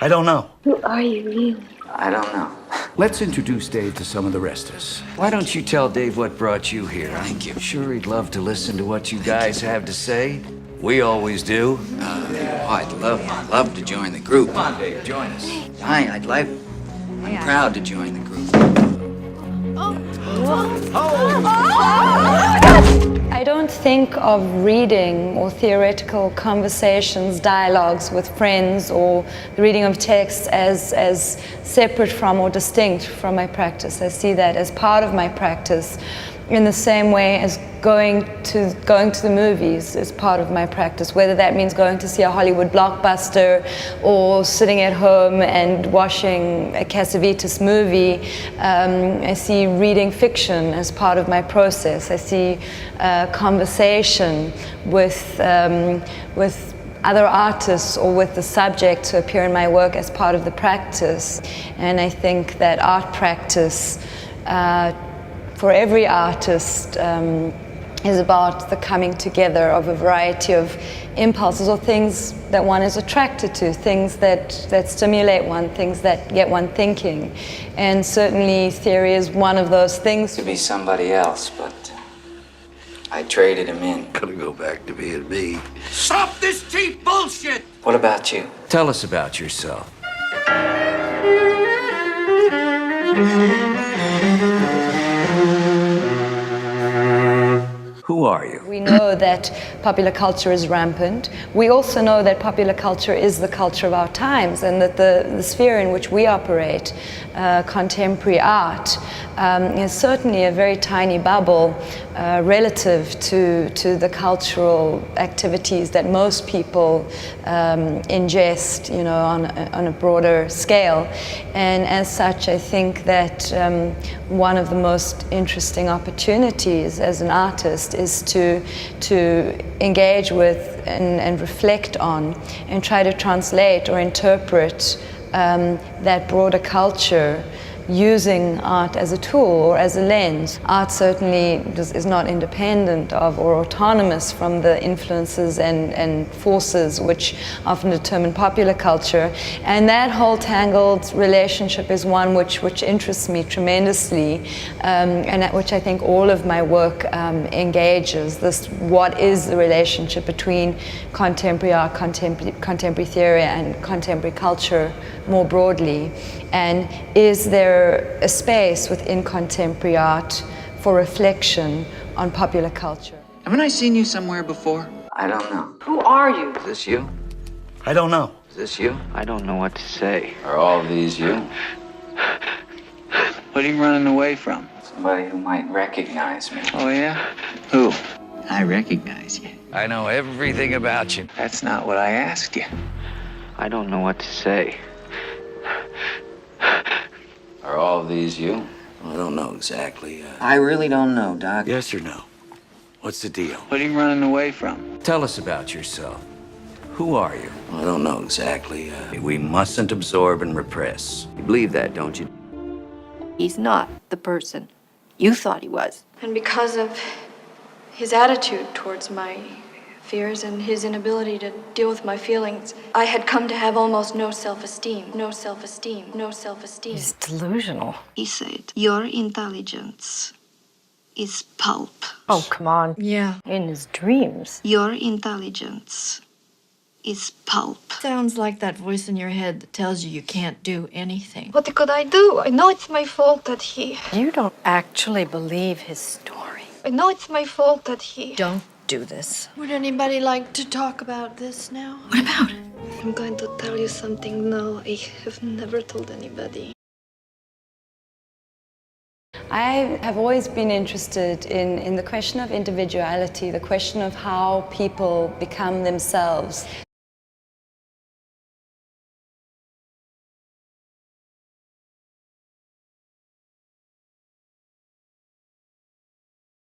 I don't know. Who are you, really? I don't know. Let's introduce Dave to some of the rest of us. Why don't you tell Dave what brought you here? Thank you. Sure, he'd love to listen to what you guys have to say. We always do. I'd love to join the group. Come on, Dave, join us. I'm proud to join the group. I don't think of reading or theoretical conversations, dialogues with friends, or the reading of texts as separate from or distinct from my practice. I see that as part of my practice, in the same way as going to the movies is part of my practice, whether that means going to see a Hollywood blockbuster or sitting at home and watching a Cassavetes movie. I see reading fiction as part of my process. I see conversation with other artists or with the subjects who appear in my work as part of the practice. And I think that art practice for every artist is about the coming together of a variety of impulses or things that one is attracted to, things that stimulate one, things that get one thinking. And certainly theory is one of those things. To be somebody else, but I traded him in. Gonna go back to being me. Stop this cheap bullshit! What about you? Tell us about yourself. Who are you? We know that popular culture is rampant. We also know that popular culture is the culture of our times, and that the sphere in which we operate, contemporary art, is certainly a very tiny bubble relative to the cultural activities that most people ingest, on a broader scale. And as such, I think that one of the most interesting opportunities as an artist is to engage with and reflect on and try to translate or interpret that broader culture using art as a tool or as a lens. Art certainly is not independent of or autonomous from the influences and forces which often determine popular culture. And that whole tangled relationship is one which interests me tremendously, and at which I think all of my work engages. What is the relationship between contemporary art, contemporary theory, and contemporary culture more broadly? And is there a space within contemporary art for reflection on popular culture? Haven't I seen you somewhere before? I don't know. Who are you? Is this you? I don't know. Is this you? I don't know what to say. Are all of these you? What are you running away from? Somebody who might recognize me. Oh, yeah? Who? I recognize you. I know everything about you. That's not what I asked you. I don't know what to say. Are all of these you? I don't know exactly. I really don't know, Doc. Yes or no? What's the deal? What are you running away from? Tell us about yourself. Who are you? I don't know exactly. We mustn't absorb and repress. You believe that, don't you? He's not the person you thought he was. And because of his attitude towards my fears and his inability to deal with my feelings, I had come to have almost no self-esteem. No self-esteem. No self-esteem. He's delusional. He said, "Your intelligence is pulp." Oh, come on. Yeah. In his dreams. Your intelligence is pulp. Sounds like that voice in your head that tells you can't do anything. What could I do? I know it's my fault that he... You don't actually believe his story. I know it's my fault that he... Don't do this. Would anybody like to talk about this now? What about? I'm going to tell you something now I have never told anybody. I have always been interested in the question of individuality, the question of how people become themselves.